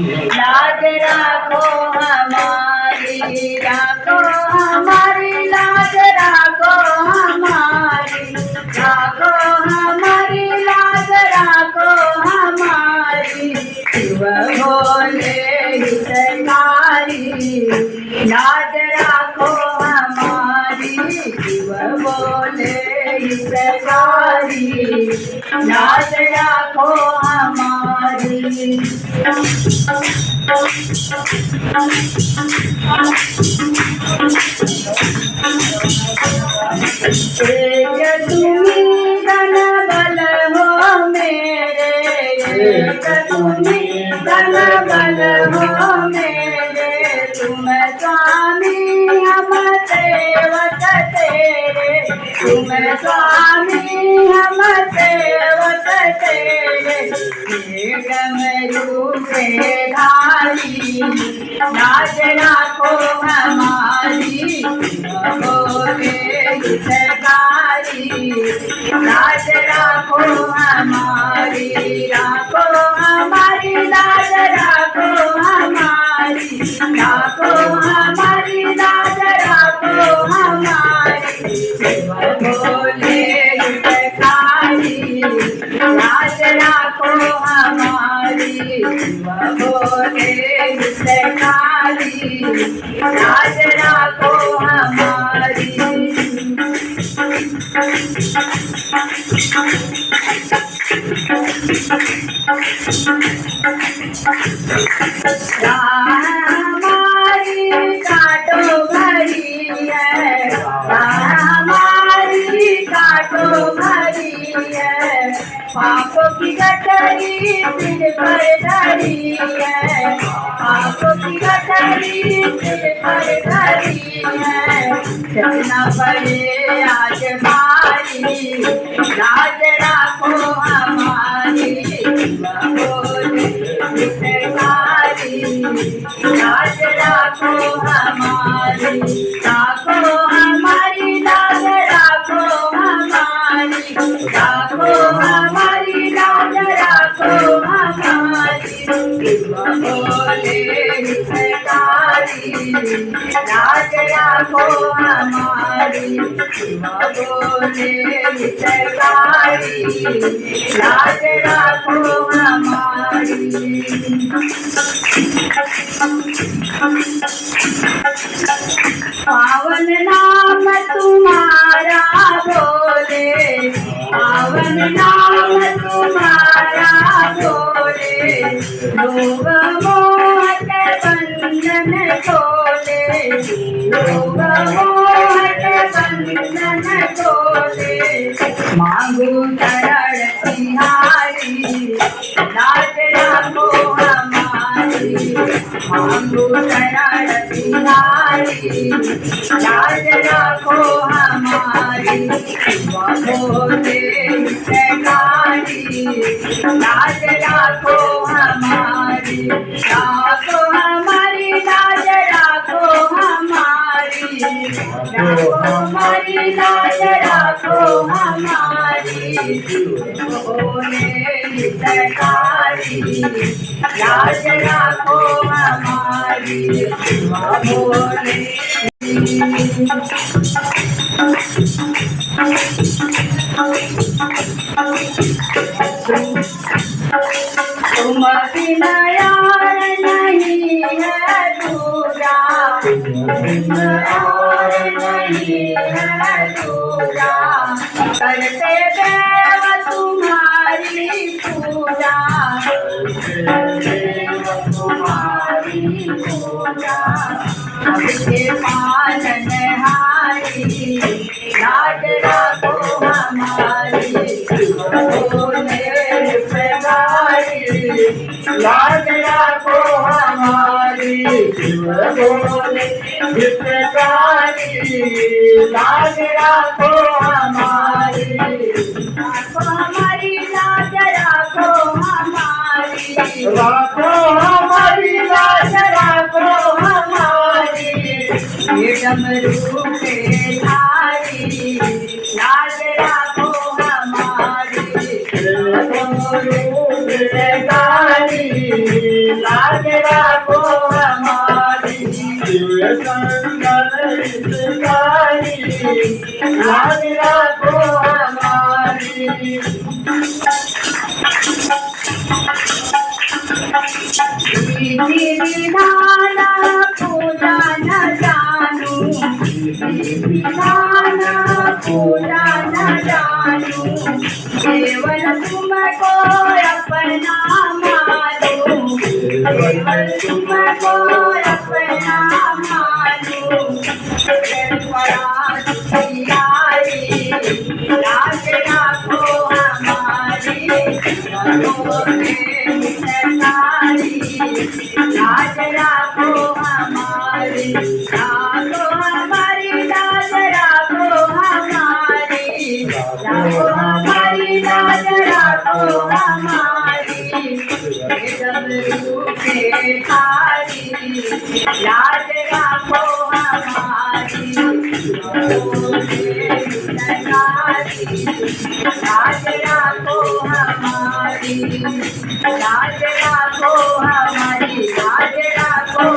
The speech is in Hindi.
लाज राखो हमारी, राखो हमारी लाज, राखो हमारी, राखो हमारी लाज, राखो हमारी। शिव भोले हितकारी, लाज राखो हमारी। शिव भोले हितकारी, लाज राखो हमारी। एक तुम्ही धन बल हो मेरे, एक तुम्ही धन बल हो मेरे। तुम स्वामी हम सेवक तेरे, तुम स्वामी हम सेवक तेरे। डमरू के धारी, लाज राखो हमारी। भोले हितकारी, लाज राखो हमारी, राखो हमारी लाज, राखो हमारी, राखो हमारी लाज, राखो हमारी। भोले हितकारी, लाज राखो हमारी। भोले हितकारी, लाज राखो हमारी। हमारी काटो भरी है, हमारी काटो भरी है। पाप की गठरी सिर पर धरी है, पाप की गठरी सिर पर धरी है। चलना पड़े आज भारी, लाज राखो हमारी। भोले हितकारी, लाज राखो हमारी, राखो हमारी लाज, राखो हमारी, राखो हमारी लाज, राखो हमारी। भोले हितकारी, लाज राखो हमारी। भोले हितकारी, लाज राखो हमारी। पावन नाम तुम्हारा भोले, पावन नाम तुम्हारा भोले। लोग मोह के बंधन खोले, लोग मोह के बंधन खोले। मांगू शरण तिहारी, लाज राखो हमारी। मांगू शरण तिहारी, लाज राखो हमारी। भोले हितकारी, लाज राखो हमारी, राखो हमारी लाज, राखो हमारी, राखो हमारी लाज, राखो हमारी। भोले हितकारी, लाज राखो हमारी। भोले तुम बिना यार नहीं है दूजा, तुम और नहीं है दूजा। करते देव तुम्हारी पूजा, देव तुम्हारी पूजा। सबके पालन हारी, लाज राखो हमारी। भोले हितकारी, लाज राखो हमारी। भोले हितकारी, लाज राखो हमारी। राखो हमारी लाज, राखो हमारी, राखो हमारी लाज, राखो हमारी। ये डमरू के धारी, लाज राखो हमारी। डमरू के धारी, लाज लाज राखो हमारी दिव्य संगल हितकारी लाज राखो हमारी विधि विधान पूजा न जानू विधान पूजा न जानू केवल तुमको अपना मानू केवल तुमको अपना मानू लाज राखो हमारी लाज राखो हमारी राखो हमारी लाज राखो हमारी राखो हमारी लाज राखो हमारी जब रूठे थारी लाज राखो हमारी लाज राखो हमारी लाज राखो हमारी लाज राखो